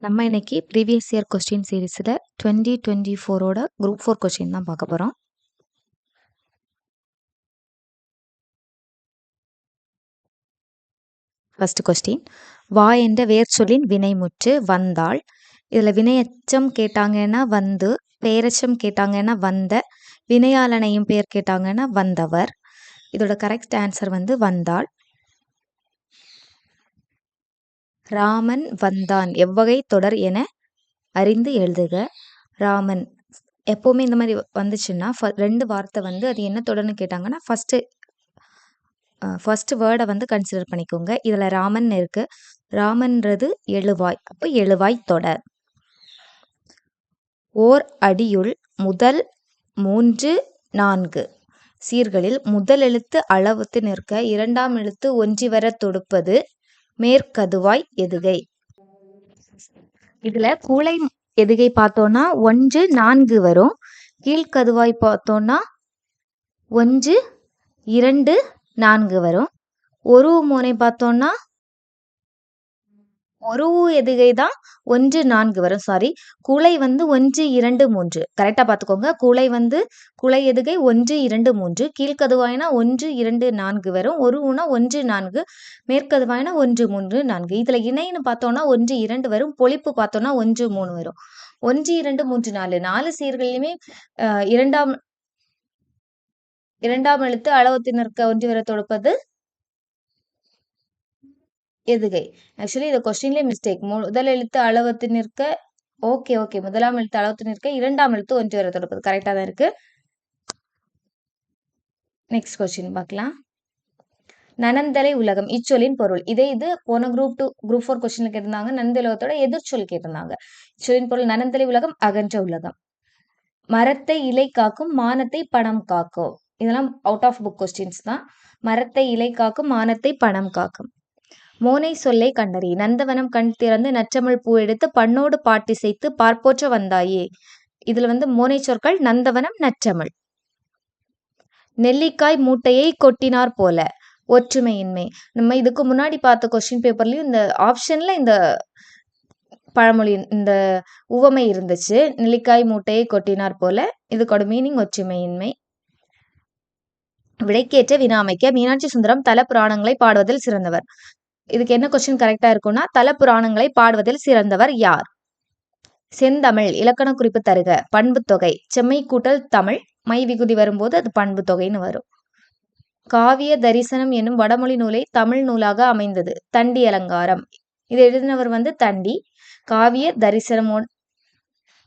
நம்ம இன்னைக்கு previous year question சீரீஸில் 2024ஓட குரூப் 4 கொஸ்டின் தான் பார்க்க போகிறோம். ஃபர்ஸ்ட் கொஸ்டின், வா என்ற வேர்ச்சொல்லின் வினைமுற்று வந்தாள். இதில் வினையச்சம் கேட்டாங்கன்னா வந்து, பெயரச்சம் கேட்டாங்கன்னா வந்த, வினையாளனையும் பெயர் கேட்டாங்கன்னா வந்தவர். இதோட கரெக்ட் ஆன்சர் வந்து வந்தாள். ராமன் வந்தான் எவ்வகை தொடர் என அறிந்து எழுதுக. ராமன் எப்போவுமே இந்த மாதிரி வந்துச்சுன்னா ரெண்டு வார்த்தை வந்து அது என்ன தொடர்னு கேட்டாங்கன்னா ஃபர்ஸ்ட் வேர்டை வந்து கன்சிடர் பண்ணிக்கோங்க. இதில் ராமன் இருக்கு. ராமன்றது எழுவாய், அப்போ எழுவாய் தொடர். ஓர் அடியுள் முதல் 3, 4 சீர்களில் முதல் எழுத்து அளவுத்து நிற்க இரண்டாம் எழுத்து ஒன்றி வர தொடுப்பது மேற்கதுவாய் எதுகை. இதுல கூளை எதுகை பார்த்தோம்னா 1, 4 வரும். கீழ்கதுவாய் பார்த்தோம்னா 1, 2, 4 வரும். ஒரு மோனை பார்த்தோம்னா ஒரு எதுகை தான் 1, 4 வரும். சாரி, கூளை வந்து 1, 2, 3 கரெக்டா பார்த்துக்கோங்க. கூளை எதுகை 1, 2, 3. கீழ்கதுவாய்னா 1, 2, 4 வரும். ஒருனா 1, 4. மேற்கதுவாய்னா 1, 3, 4. இதுல இணைன்னு பார்த்தோம்னா 1, 2 வரும். பொழிப்பு பார்த்தோம்னா 1, 3 வரும். 1, 2, 3, 4 சீர்களிலுமே இரண்டாம் எழுத்து அளவத்து நிற்க ஒன்றி வர தொடுப்பது எதுகை. ஆக்சுவலி இந்த கொஸ்டின்லேயே மிஸ்டேக். முதல் எழுத்து அளவத்து நிற்க ஓகே முதலாம் எழுத்து அளவத்து நிற்க இரண்டாம் எழுத்து ஒன்றி வர தொடுப்பது கரெக்டாக தான் இருக்கு. நெக்ஸ்ட் கொஸ்டின் பார்க்கலாம். நனந்தலை உலகம் இச்சொல்லின் பொருள். இது போன குரூப் 4 கொஸ்டின்ல கேட்டிருந்தாங்க. நனந்தலை உலகத்தோட எதிர்ச்சொல் கேட்டிருந்தாங்க. இச்சொல்லின் பொருள் நனந்தலை உலகம் அகன்ற உலகம். மரத்தை இலை காக்கும் மானத்தை பணம் காக்கும். இதெல்லாம் அவுட் ஆஃப் புக் கொஸ்டின்ஸ் தான். மரத்தை இலை காக்கும் மானத்தை பணம் காக்கும். மோனை சொல்லை கண்டறி. நந்தவனம் கண் திறந்து நற்றமிழ் பூ எடுத்து பண்ணோடு பாட்டிசைத்து பார்ப்போற்ற வந்தாயே. இதுல வந்து மோனை சொற்கள் நந்தவனம், நற்றமிழ். நெல்லிக்காய் மூட்டையை கொட்டினார் போல ஒற்றுமையின்மை. நம்ம இதுக்கு முன்னாடி பார்த்த கொஸ்டின் பேப்பர்லயும் இந்த ஆப்ஷன்ல இந்த பழமொழி இந்த உவமை இருந்துச்சு. நெல்லிக்காய் மூட்டையை கொட்டினார் போல. இதுக்கோட மீனிங் ஒற்றுமையின்மை. விடைக்கேற்ற வினா அமைக்க. மீனாட்சி சுந்தரம் தல புராணங்களை பாடுவதில் சிறந்தவர். இதுக்கு என்ன கொஸ்டின் கரெக்டா இருக்கும்னா தல புராணங்களை பாடுவதில் சிறந்தவர் யார்? செந்தமிழ் இலக்கண குறிப்பு தருக. பண்பு தொகை. செம்மை கூட்டல் தமிழ் மை விகுதி வரும்போது அது பண்பு தொகைன்னு வரும். காவிய தரிசனம் என்னும் வடமொழி நூலை தமிழ் நூலாக அமைந்தது தண்டி அலங்காரம். இது எழுதினவர் வந்து தண்டி. காவிய தரிசனம்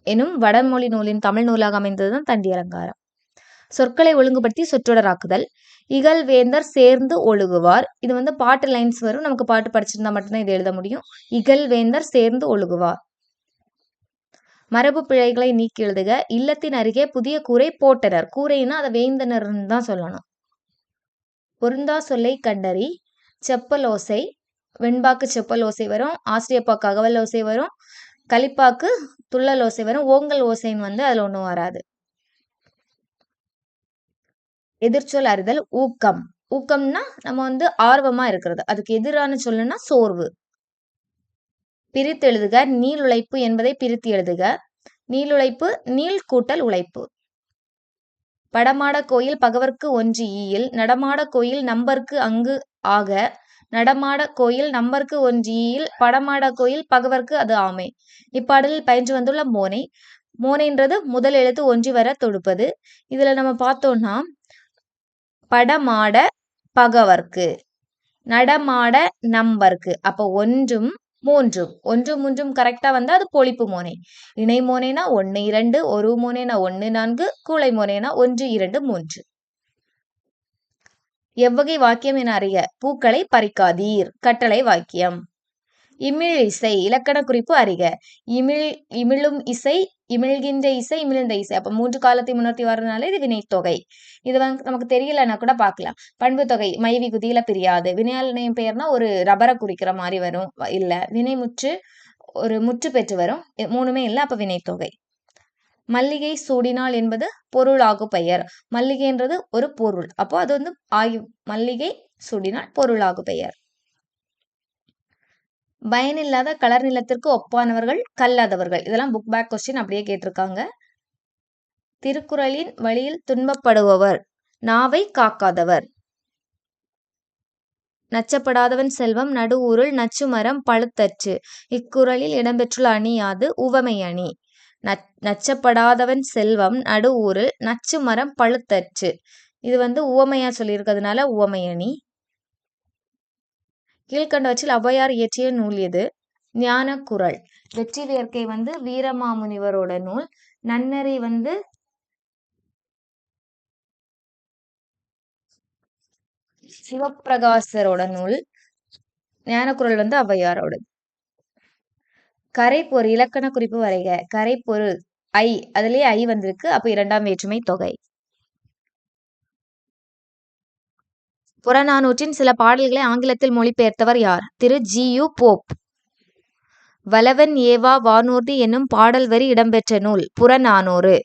எனும் வடமொழி நூலின் தமிழ் நூலாக அமைந்ததுதான் தண்டி அலங்காரம். சொற்களை ஒழுங்குபடுத்தி சொற்றொடராக்குதல். இகழ்வேந்தர் சேர்ந்து ஒழுகுவார். இது வந்து பாட்டு லைன்ஸ் வரும். நமக்கு பாட்டு படிச்சிருந்தா மட்டும்தான் இது எழுத முடியும். இகழ்வேந்தர் சேர்ந்து ஒழுகுவார். மரபு பிழைகளை நீக்கி எழுதுக. இல்லத்தின் அருகே புதிய கூரை போட்டனர். கூரைன்னா அதை வேந்தனர்னு தான் சொல்லணும். பொருந்தா சொல்லை கண்டறி. செப்பலோசை. வெண்பாக்கு செப்பல் ஓசை வரும். ஆசிரியப்பாக்கு அகவல் ஓசை வரும். கலிப்பாக்கு துள்ளல் ஓசை வரும். ஓங்கல் ஓசைன்னு வந்து அதுல ஒன்றும் வராது. எதிர்ச்சொல் அறிதல். ஊக்கம். ஊக்கம்னா நம்ம வந்து ஆர்வமா இருக்கிறது. அதுக்கு எதிரான சொல்லுன்னா சோர்வு. பிரித்து எழுதுக. நீள் உழைப்பு என்பதை பிரித்து எழுதுக. நீளுழைப்பு நீள் கூட்டல் உழைப்பு. படமாட கோயில் பகவர்க்கு ஒன்று ஈயில். நடமாட கோயில் நம்பர்க்கு அங்கு ஆக. நடமாட கோயில் நம்பர்க்கு ஒன்று ஈயில். படமாட கோயில் பகவர்க்கு அது ஆமை. இப்பாடலில் பயின்று வந்துள்ள மோனை. மோனைன்றது முதல் எழுத்து ஒன்றி வர தொடுப்பது. இதுல நம்ம பார்த்தோம்னா படமாட பகவர்க்கு, நடமாட நம்பர்க்கு. அப்போ 1, 3 1, 3 கரெக்டா வந்தா அது பொழிப்பு மோனை. இணை மோனைனா 1, 2. ஒரு மோனைனா 1, 4. கூளை மோனைனா 1, 2, 3. எவ்வகை வாக்கியம் என அறிக. பூக்களை பறிக்காதீர் கட்டளை வாக்கியம். இமிழ் இசை இலக்கண குறிப்பு அறிக. இமிழும் இசை, இமிழ்கின்ற இசை, இமிழ்ந்த இசை. அப்ப 3 காலத்தை முன்னோக்கி வர்றதுனால இது வினைத்தொகை. இது வந்து நமக்கு தெரியலன்னா கூட பார்க்கலாம். பண்பு தொகை மை விகுதியில பிரியாது. வினையாளனையும் பெயர்னா ஒரு ரப்பரை குறிக்கிற மாதிரி வரும். இல்ல வினைமுற்று ஒரு முற்று பெற்று வரும். 3மே இல்லை, அப்ப வினைத்தொகை. மல்லிகை சூடினாள் என்பது பொருளாகு பெயர். மல்லிகைன்றது ஒரு பொருள். அப்போ அது வந்து மல்லிகை சூடினாள் பொருளாகு பெயர். பயனில்லாத கலர் நிலத்திற்கு ஒப்பானவர்கள் கல்லாதவர்கள். இதெல்லாம் புக் பேக் கொஸ்டின் அப்படியே கேட்டிருக்காங்க. திருக்குறளின் வழியில் துன்பப்படுபவர் நாவை காக்காதவர். நச்சப்படாதவன் செல்வம் நடு ஊருள் நச்சுமரம் பழுத்தற்று. இக்குறளில் இடம்பெற்றுள்ள அணி யாது? உவமை அணி. நச்சப்படாதவன் செல்வம் நடு ஊரில் நச்சுமரம் பழுத்தற்று. இது உவமையா சொல்லியிருக்கிறதுனால உவமை அணி. கீழ்கண்டவற்றில் ஔவையார் இயற்றிய நூல் எது? ஞானக்குறள். வெற்றி வேர்க்கை வீரமாமுனிவரோட நூல். நன்னெறி சிவப்பிரகாசரோட நூல். ஞானக்குறள் ஔவையாரோட. கரைப்பொரு இலக்கண குறிப்பு வரைக. கரைப்பொரு ஐ, அதுலயே ஐ வந்திருக்கு, அப்ப இரண்டாம் வேற்றுமை தொகை. புறநானூற்றின் சில பாடல்களை ஆங்கிலத்தில் மொழிபெயர்த்தவர் யார்? திரு ஜி.யு. போப். வலவன் ஏவா வானூர்தி என்னும் பாடல் வரி இடம்பெற்ற நூல் புறநானூறு.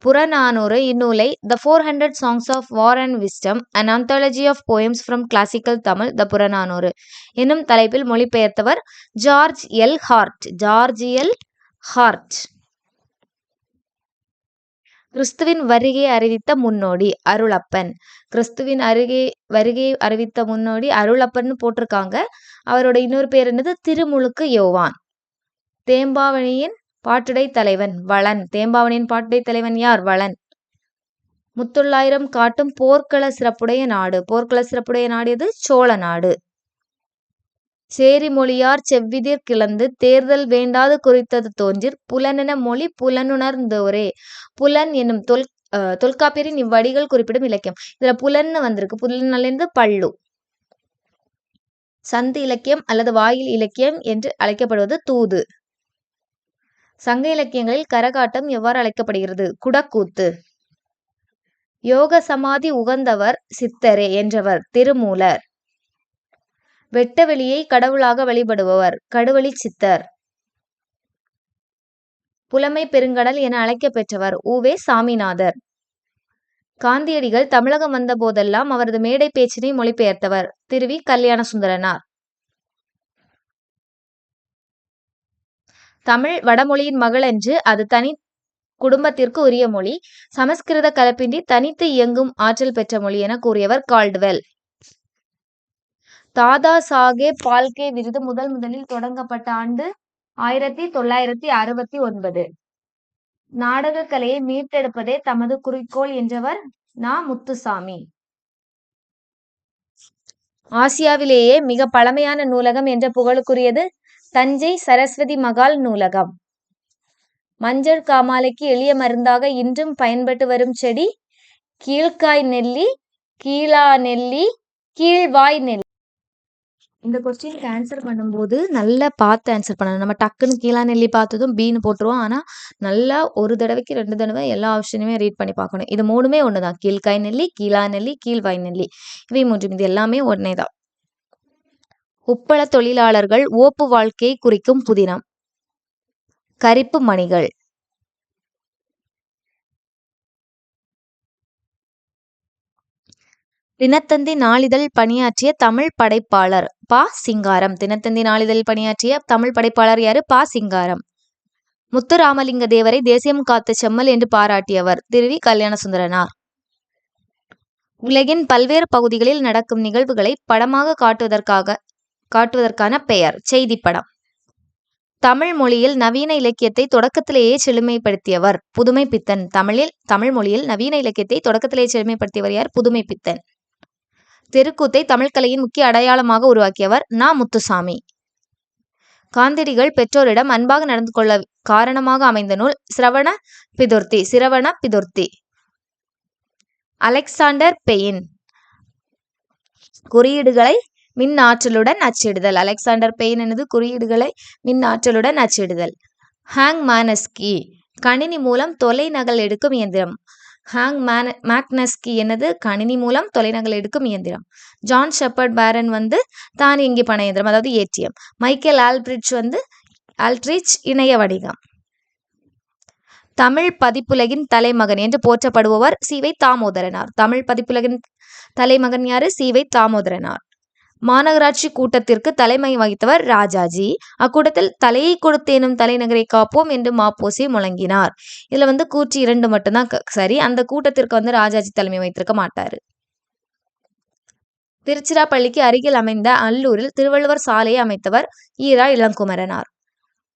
புறநானூறு இந்நூலை The 400 Songs of War and Wisdom, an anthology of poems from classical Tamil, The புறநானூறு என்னும் தலைப்பில் மொழிபெயர்த்தவர் George L Hart. George L Hart. கிறிஸ்துவின் வருகையை அறிவித்த முன்னோடி அருளப்பன். கிறிஸ்துவின் வருகையை அறிவித்த முன்னோடி அருளப்பன் போட்டிருக்காங்க. அவரோட இன்னொரு பேர் என்னது? திருமுழுக்கு யோவான். தேம்பாவணியின் பாட்டுடை தலைவன் வளன். தேம்பாவணியின் பாட்டுடை தலைவன் யார்? வளன். முத்தொள்ளாயிரம் காட்டும் போர்க்கள சிறப்புடைய நாடு. போர்க்கள சிறப்புடைய நாடு எது? சோழ நாடு. சேரி மொழியார் செவ்விதிர் கிளந்து தேர்தல் வேண்டாது குறித்தது தோன்றிற் புலனென மொழி புலனுணர்ந்தோரே. புலன் என்னும் தொல்காப்பியரின் இவ்வடிகள் குறிப்பிடும் இலக்கியம். இதுல புலன்னு வந்திருக்கு. புலன் பள்ளு. சந்து இலக்கியம் அல்லது வாயில் இலக்கியம் என்று அழைக்கப்படுவது தூது. சங்க இலக்கியங்களில் கரகாட்டம் எவ்வாறு அழைக்கப்படுகிறது? குடக்கூத்து. யோக சமாதி உகந்தவர் சித்தரே என்றவர் திருமூலர். வெட்டவெளியை கடவுளாக வழிபடுபவர் கடுவெளி சித்தர். புலமை பெருங்கடல் என அழைக்க பெற்றவர் உ.வே. சாமிநாதர். காந்தியடிகள் தமிழகம் வந்த போதெல்லாம் அவரது மேடை பேச்சினை மொழிபெயர்த்தவர் திரு வி. கல்யாண சுந்தரனார். தமிழ் வடமொழியின் மகள் என்று அது தனி குடும்பத்திற்கு உரிய மொழி. சமஸ்கிருத கலப்பின்றி தனித்து இயங்கும் ஆற்றல் பெற்ற மொழி என கூறியவர் கால்டுவெல். தாதா சாஹேப் பால்கே விருது முதலில் தொடங்கப்பட்ட ஆண்டு 1969. நாடக கலையை மீட்டெடுப்பதே தமது குறிக்கோள் என்றவர் நா. முத்துசாமி. ஆசியாவிலேயே மிக பழமையான நூலகம் என்ற புகழுக்குரியது தஞ்சை சரஸ்வதி மகால் நூலகம். மஞ்சள் காமாலைக்கு எளிய மருந்தாக இன்றும் பயன்பட்டு வரும் செடி கீழ்காய் நெல்லி, கீழா நெல்லி, கீழ்வாய் நெல்லி. இந்த கொஸ்டினுக்கு ஆன்சர் பண்ணும்போது நல்லா பார்த்து ஆன்சர் பண்ணணும். நம்ம டக்குன்னு கீழா நெல்லி பார்த்ததும் பீன்னு போட்டுருவோம். ஆனால் நல்லா ஒரு தடவைக்கு 2 தடவை எல்லா ஆப்ஷனுமே ரீட் பண்ணி பார்க்கணும். இது 3மே ஒன்று தான். கீழ்காய் நெல்லி, கீழா நெல்லி, கீழ்வாய் நெல்லி, இவை 3 இது எல்லாமே ஒன்றே தான். உப்பள தொழிலாளர்கள் ஓப்பு வாழ்க்கையை குறிக்கும் புதினம் கரிப்பு மணிகள். தினத்தந்தி நாளிதழ் பணியாற்றிய தமிழ் படைப்பாளர் பா. சிங்காரம். தினத்தந்தி நாளிதழில் பணியாற்றிய தமிழ் படைப்பாளர் யாரு? பா. சிங்காரம். முத்துராமலிங்க தேவரை தேசியம் காத்த செம்மல் என்று பாராட்டியவர் திரு வி. கல்யாண சுந்தரனார். உலகின் பல்வேறு பகுதிகளில் நடக்கும் நிகழ்வுகளை படமாக காட்டுவதற்கான பெயர் செய்திப்படம். தமிழ் மொழியில் நவீன இலக்கியத்தை தொடக்கத்திலேயே செழுமைப்படுத்தியவர் புதுமைப்பித்தன். தமிழ் மொழியில் நவீன இலக்கியத்தை தொடக்கத்திலேயே செழுமைப்படுத்தியவர் யார்? புதுமைப்பித்தன். தெருக்கூத்தை தமிழ்கலையின் முக்கிய அடையாளமாக உருவாக்கியவர் நா. முத்துசாமி. காந்தியடிகள் பெற்றோரிடம் அன்பாக நடந்து கொள்ள காரணமாக அமைந்த நூல் சிரவண பிதுர்த்தி. Alexander pain. குறியீடுகளை மின் ஆற்றலுடன் அச்சிடுதல். அலெக்சாண்டர் பெயின் எனது குறியீடுகளை மின் ஆற்றலுடன் அச்சிடுதல். ஹாங் மானஸ்கி. கணினி மூலம் தொலைநகல் எடுக்கும் இயந்திரம். ஹாங் மேக்னஸ்கி என்னது? கணினி மூலம் தொலைநகல் எடுக்கும் இயந்திரம். ஜான் ஷெப்பர்ட் பேரன் தானியங்கி பண இயந்திரம், அதாவது ஏடிஎம். மைக்கேல் ஆல்ட்ரிச் இணைய வணிகம். தமிழ் பதிப்புலகின் தலைமகன் என்று போற்றப்படுபவர் சி. வை. தாமோதரனார். தமிழ் பதிப்புலகின் தலைமகன் யாரு? சி. வை. தாமோதரனார். மாநகராட்சி கூட்டத்திற்கு தலைமை வகித்தவர் ராஜாஜி. அக்கூட்டத்தில் தலையை கொடுத்தேனும் தலைநகரை காப்போம் என்று மாப்போசி முழங்கினார். இதுல கூற்று 2 மட்டும்தான் சரி. அந்த கூட்டத்திற்கு ராஜாஜி தலைமை வைத்திருக்க மாட்டாரு. திருச்சிராப்பள்ளிக்கு அருகில் அமைந்த அல்லூரில் திருவள்ளுவர் சாலையை அமைத்தவர் ஈரா இளங்குமரனார்.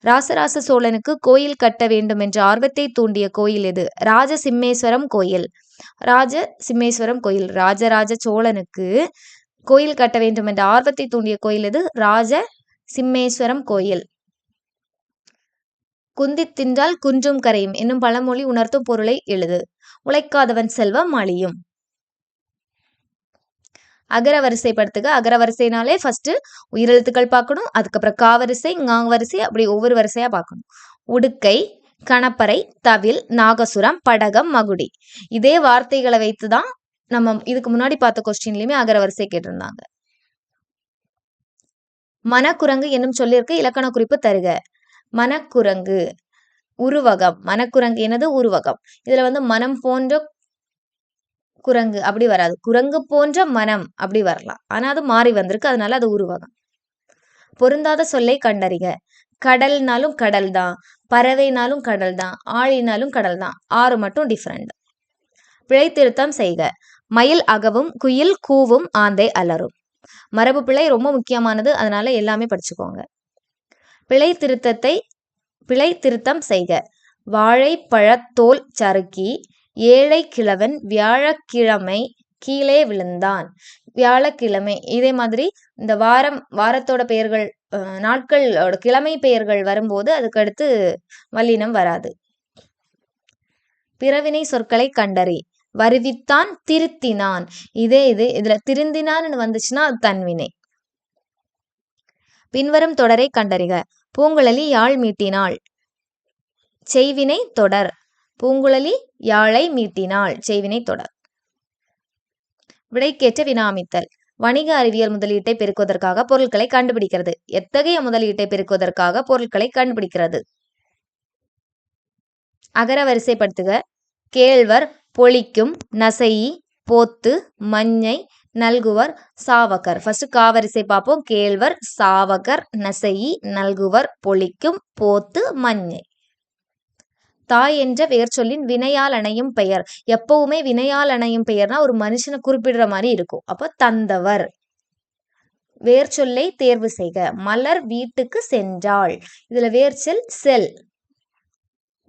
ராசராச சோழனுக்கு கோயில் கட்ட வேண்டும் என்ற ஆர்வத்தை தூண்டிய கோயில் எது? ராஜசிம்மேஸ்வரம் கோயில். ராஜசிம்மேஸ்வரம் கோயில். ராஜராஜ சோழனுக்கு கோயில் கட்ட வேண்டும் என்ற ஆர்வத்தை தூண்டிய கோயில் எது? ராஜசிம்மேஸ்வரம் கோயில். குந்தி தின்றால் குன்றும் கரையும் என்னும் பழமொழி உணர்த்தும் பொருளை எழுது. உழைக்காதவன் செல்வம் அழியும். அகர வரிசைப்படுத்துக. அகர வரிசைனாலே ஃபர்ஸ்ட் உயிரெழுத்துக்கள் பார்க்கணும், அதுக்கப்புறம் காவரிசை, ஞாவரிசை, அப்படி ஒவ்வொரு வரிசையா பார்க்கணும். உடுக்கை, கணப்பறை, தவில், நாகசுரம், படகம், மகுடி. இதே வார்த்தைகளை வைத்துதான் நம்ம இதுக்கு முன்னாடி பார்த்த கொஸ்டின்லயுமே அகர வரிசை கேட்டிருந்தாங்க. மனக்குரங்கு என்னும் சொல்லிற்கு இலக்கண குறிப்பு தருக. மனக்குரங்கு உருவகம். மனக்குரங்கு என்னது? உருவகம். இதுல மனம் போன்ற குரங்கு அப்படி வராது. குரங்கு போன்ற மனம் அப்படி வரலாம். ஆனா அது மாறி வந்திருக்கு, அதனால அது உருவகம். பொருந்தாத சொல்லை கண்டறிக. கடல்னாலும் கடல் தான், பறவைனாலும் கடல் தான், ஆழினாலும் கடல் தான். 6 மட்டும் டிஃபரெண்ட். பிழை திருத்தம் செய்க. மயில் அகவும், குயில் கூவும், ஆந்தை அலரும். மரபு பிழை ரொம்ப முக்கியமானது, அதனால எல்லாமே படிச்சுக்கோங்க. பிழை திருத்தம் செய்க. வாழைப்பழத்தோல் சறுக்கி ஏழை கிழவன் வியாழக்கிழமை கீழே விழுந்தான். வியாழக்கிழமை. இதே மாதிரி இந்த வாரத்தோட பெயர்கள், நாட்களோட கிழமை பெயர்கள் வரும்போது அதுக்கு அடுத்து வல்லினம் வராது. பிறவினை சொற்களை கண்டறி. வருவித்தான், திருத்தினான். இதுல திருந்தினான்னு வந்துச்சுன்னா அது தன்வினை. பின்வரும் தொடரை கண்டறிக. பூங்குழலி யாழ் மீட்டினாள். செய்வினை தொடர். பூங்குழலி யாழை மீட்டினாள். செய்வினை தொடர். விடைக்கேற்ற வினாமித்தல். வணிக அறிவியல் முதலீட்டை பெருக்குவதற்காக பொருட்களை கண்டுபிடிக்கிறது. எத்தகைய முதலீட்டை பெருக்குவதற்காக பொருட்களை கண்டுபிடிக்கிறது? அகர வரிசைப்படுத்துக. கேழ்வர், பொழிக்கும், நசையி, போத்து, மஞ்சை, நல்குவர், சாவகர். ஃபர்ஸ்ட் காவரிசை பார்ப்போம். கேழ்வர், சாவகர், நசையி, நல்குவர், பொழிக்கும், போத்து, மஞ்சை. தாய் என்ற பெயர் சொல்லின் வினையால் அணையும் பெயர். எப்பவுமே வினையால் அணையும் பெயர்னா ஒரு மனுஷனை குறிப்பிடுற மாதிரி இருக்கும். அப்ப தந்தவர். வேர் சொல்லை தேர்வு செய்க. மலர் வீட்டுக்கு சென்றாள். இதுல வேர்ச்சொல் செல்.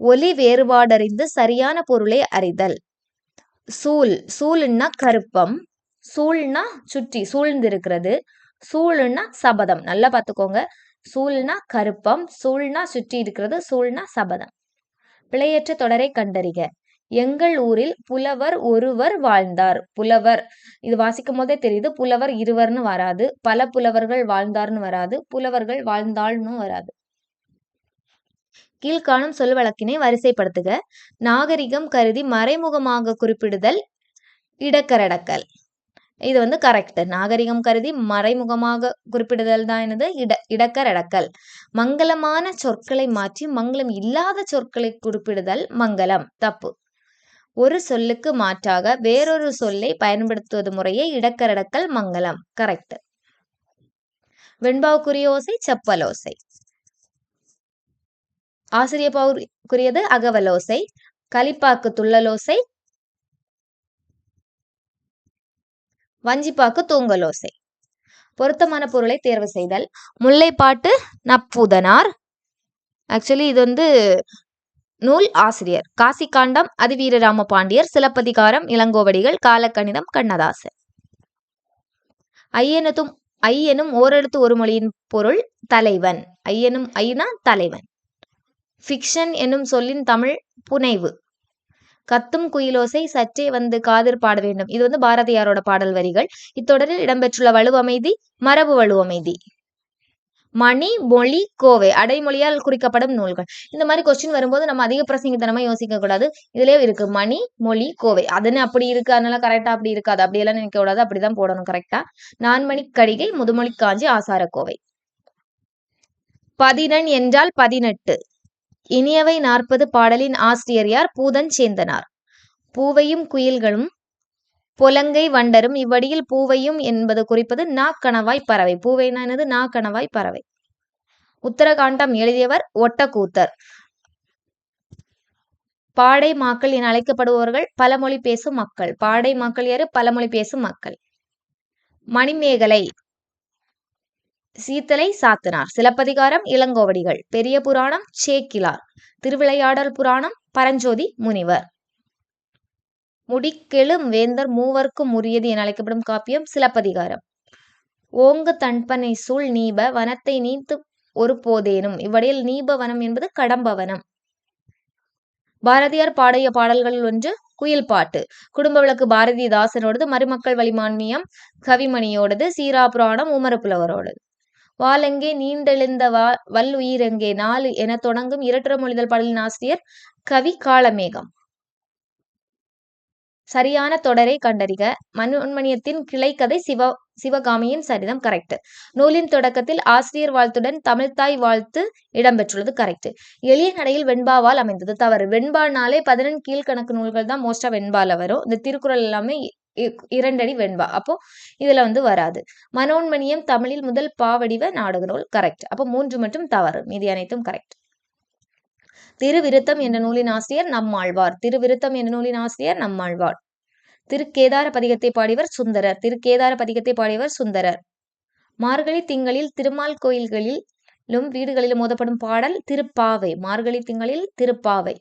ஒலி வேறுபாடறிந்து சரியான பொருளை அறிதல். சூழ். சூழ்னா கருப்பம். சூழ்னா சுற்றி, சூழ்ந்து இருக்கிறது. சூழ்னா சபதம். நல்லா பார்த்துக்கோங்க. சூழ்னா கருப்பம், சூழ்னா சுற்றி இருக்கிறது, சூழ்னா சபதம். பிழையற்ற தொடரை கண்டறிக. எங்கள் ஊரில் புலவர் ஒருவர் வாழ்ந்தார். புலவர், இது வாசிக்கும் போதே தெரியுது. புலவர் இருவர்னு வராது. பல புலவர்கள் வாழ்ந்தார்னு வராது. புலவர்கள் வாழ்ந்தாள்னு வராது. கீழ்காணும் சொல் வழக்கினை வரிசைப்படுத்துக. நாகரிகம் கருதி மறைமுகமாக குறிப்பிடுதல் இடக்கரடக்கல். இது கரெக்ட். நாகரிகம் கருதி மறைமுகமாக குறிப்பிடுதல் தான் என்னது? இடக்கரடக்கல். மங்களமான சொற்களை மாற்றி மங்களம் இல்லாத சொற்களை குறிப்பிடுதல் மங்களம். தப்பு. ஒரு சொல்லுக்கு மாற்றாக வேறொரு சொல்லை பயன்படுத்துவது முறையே இடக்கரடக்கல் மங்களம். கரெக்ட். வெண்பாவுக்குரிய ஓசை செப்பலோசை. ஆசிரியப்பாவுக்குரியது அகவலோசை. கலிப்பாக்கு துள்ளலோசை. வஞ்சிப்பாக்கு தூங்கலோசை. பொருத்தமான பொருளை தேர்வு செய்தல். முல்லைப்பாட்டு நப்பூதனார். ஆக்சுவலி இது நூல் ஆசிரியர். காசிகாண்டம் அதிவீரராம பாண்டியர். சிலப்பதிகாரம் இளங்கோவடிகள். காலக்கணிதம் கண்ணதாசன். ஐ எனும் ஓரெழுத்து ஒரு மொழியின் பொருள் தலைவன். ஐனா தலைவன். ஃபிக்ஷன் என்னும் சொல்லின் தமிழ் புனைவு. கத்தும் குயிலோசை சற்றே வந்து காதிர் பாட வேண்டும். இது பாரதியாரோட பாடல் வரிகள். இத்தொடரில் இடம்பெற்றுள்ள வலுவமைதி மரபு வலுவமைதி. மணி, மொழி, கோவை அடைமொழியால் குறிக்கப்படும் நூல்கள். இந்த மாதிரி கொஸ்டின் வரும்போது நம்ம அதிக பிரசங்கித்தனமா யோசிக்க கூடாது. இதுலயே இருக்கு மணி, மொழி, கோவை. அதுன்னு அப்படி இருக்கு, அதனால கரெக்டா அப்படி இருக்காது, அப்படியெல்லாம் நினைக்க கூடாது. அப்படிதான் போடணும் கரெக்டா. நான்மணி கடிகை, முதுமொழி காஞ்சி, ஆசார கோவை. 11 என்றால் 18. இனியவை 40 பாடலின் ஆசிரியர் யார்? பூதன் சேந்தனார். பூவையும் குயில்களும் புலங்கை வண்டரும் இவ்வடியில் பூவையும் என்பது குறிப்பது நாக்கணவாய் பறவை. பூவைனா என்னது? நாக்கணவாய் பறவை. உத்தரகாண்டம் எழுதியவர் ஒட்டக்கூத்தர். பாடை மாக்கள் என அழைக்கப்படுபவர்கள் பலமொழி பேசும் மக்கள். பாடை மாக்கள் யாரு? பலமொழி பேசும் மக்கள். மணிமேகலை சீத்தலை சாத்தனார். சிலப்பதிகாரம் இளங்கோவடிகள். பெரிய புராணம் சேக்கிலார். திருவிளையாடல் புராணம் பரஞ்சோதி முனிவர். முடிக்கெழு வேந்தர் மூவர்க்கும் உரியது என அழைக்கப்படும் காப்பியம் சிலப்பதிகாரம். ஓங்கு தன்பனை சூழ் நீப வனத்தை நீத்து ஒரு போதேனும் இவ்வடியில் நீப வனம் என்பது கடம்பவனம். பாரதியார் பாடிய பாடல்களில் ஒன்று குயில் பாட்டு. குடும்ப விளக்கு பாரதிதாசனோடது. மருமக்கள் வளிமான்மியம் கவிமணியோடது. சீரா புராணம் உமரப்புலவரோடது. வாலெங்கே நீண்டெழுந்த வல்லுயிரெங்கே 4 என தொடங்கும் இரட்டுற மொழிதல் பாடலின் ஆசிரியர் கவி காளமேகம். சரியான தொடரை கண்டறிக. மனோன்மணியத்தின் கிளைக்கதை சிவகாமியின் சரிதம். கரெக்ட். நூலின் தொடக்கத்தில் ஆசிரியர் வாழ்த்துடன் தமிழ்த்தாய் வாழ்த்து இடம்பெற்றுள்ளது. கரெக்ட். எளிய நடையில் வெண்பாவால் அமைந்தது. தவறு. வெண்பானாலே 14 கீழ்கணக்கு நூல்கள் தான் மோஸ்டா வெண்பால வரும். இந்த திருக்குறள் எல்லாமே 2 அடி வெண்பா. அப்போ இதுல வராது. மனோன்மணியம் தமிழில் முதல் பாவடிவ நாடக நூல். கரெக்ட். அப்போ 3 மட்டும் தவறு. மீதி அனைத்தும் கரெக்ட். திருவிருத்தம் என்ற நூலின் ஆசிரியர் நம்மாழ்வார். திருவிருத்தம் என்ற நூலின் ஆசிரியர் நம்மாழ்வார். திருக்கேதார பதிகத்தை பாடியவர் சுந்தரர். திருக்கேதார பதிகத்தை பாடியவர் சுந்தரர். மார்கழி திங்களில் திருமால் கோயில்களிலும் வீடுகளிலும் ஓதப்படும் பாடல் திருப்பாவை. மார்கழி திங்களில் திருப்பாவை.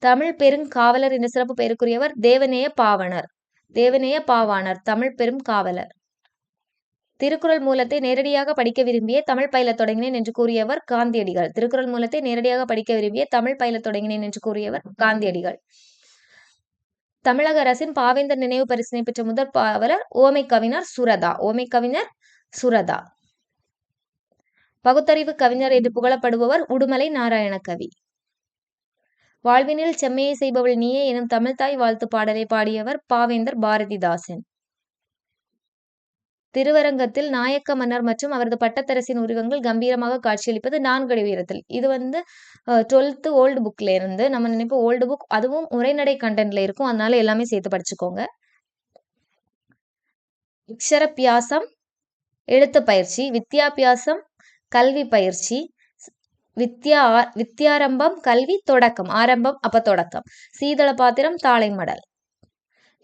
தமிழ் பெருங்காவலர் என்ற சிறப்பு பெயருக்குரியவர் தேவநேய பாவாணர். தேவநேய பாவாணர் தமிழ் பெரும் காவலர். திருக்குறள் மூலத்தை நேரடியாக படிக்க விரும்பிய தமிழ் பயிலத் தொடங்கினேன் என்று கூறியவர் காந்தியடிகள். திருக்குறள் மூலத்தை நேரடியாக படிக்க விரும்பிய தமிழ் பயிலத் தொடங்கினேன் என்று கூறியவர் காந்தியடிகள். தமிழக அரசின் பாவேந்தர் நினைவு பரிசினை பெற்ற முதற் பாவலர் ஓமை கவிஞர் சுரதா. ஓமை கவிஞர் சுரதா. பகுத்தறிவு கவிஞர் என்று புகழப்படுபவர் உடுமலை நாராயணகவி. வாழ்வினில் செம்மையை செய்பவள் நீயே எனும் தமிழ்த்தாய் வாழ்த்து பாடலை பாடியவர் பாவேந்தர் பாரதிதாசன். திருவரங்கத்தில் நாயக்க மன்னர் மற்றும் அவரது பட்டத்தரசின் உருவங்கள் கம்பீரமாக காட்சியளிப்பது 4 அடி உயரத்தில். இது 12th ஓல்டு புக்ல இருந்து. நம்ம நினைப்போம் ஓல்டு புக், அதுவும் உரைநடை கண்டென்ட்ல இருக்கும். அதனால எல்லாமே சேர்த்து படிச்சுக்கோங்க. அக்ஷரபியாசம் எழுத்து பயிற்சி. வித்யாபியாசம் கல்வி பயிற்சி. வித்யாரம்பம் கல்வி தொடக்கம். ஆரம்பம் அப்ப தொடக்கம். சீதள பாத்திரம் தாளை மடல்.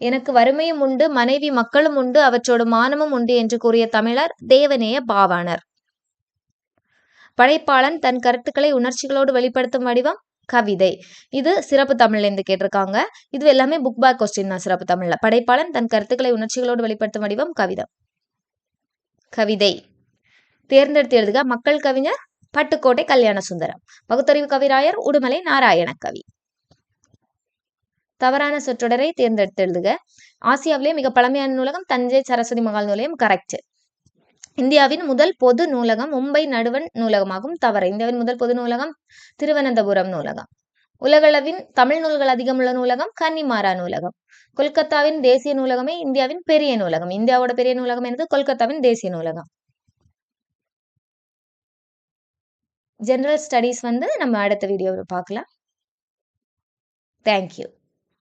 எனக்கு வறுமையும் உண்டு மனைவி மக்களும் உண்டு அவற்றோடு மானமும் உண்டு என்று கூறிய தமிழர் தேவநேய பாவாணர். படைப்பாளன் தன் கருத்துக்களை உணர்ச்சிகளோடு வெளிப்படுத்தும் வடிவம் கவிதை. இது சிறப்பு தமிழ்ல இருந்து கேட்டிருக்காங்க. இது எல்லாமே புக் பேக் கொஸ்டின் தான். சிறப்பு தமிழ்ல படைப்பாளன் தன் கருத்துக்களை உணர்ச்சிகளோடு வெளிப்படுத்தும் வடிவம் கவிதை. தேர்ந்தெடுத்து எழுதுக. மக்கள் கவிஞர் பட்டுக்கோட்டை கல்யாண சுந்தரம். பகுத்தறிவு கவிராயர் உடுமலை நாராயணகவி. தவறான சொற்றொடரை தேர்ந்தெடுத்து எழுதுக. ஆசியாவிலே மிக பழமையான நூலகம் தஞ்சை சரஸ்வதி மகால் நூலகம். கரெக்ட். இந்தியாவின் முதல் பொது நூலகம் மும்பை நடுவண் நூலகமாகும். தவறு. இந்தியாவின் முதல் பொது நூலகம் திருவனந்தபுரம் நூலகம். உலகளவின் தமிழ் நூல்கள் அதிகமுள்ள நூலகம் கன்னிமாரா நூலகம். கொல்கத்தாவின் தேசிய நூலகமே இந்தியாவின் பெரிய நூலகம். இந்தியாவோட பெரிய நூலகம் என்பது கொல்கத்தாவின் தேசிய நூலகம். ஜெனரல் ஸ்டடீஸ் நம்ம அடுத்த வீடியோவில் பார்க்கலாம். தேங்க்யூ.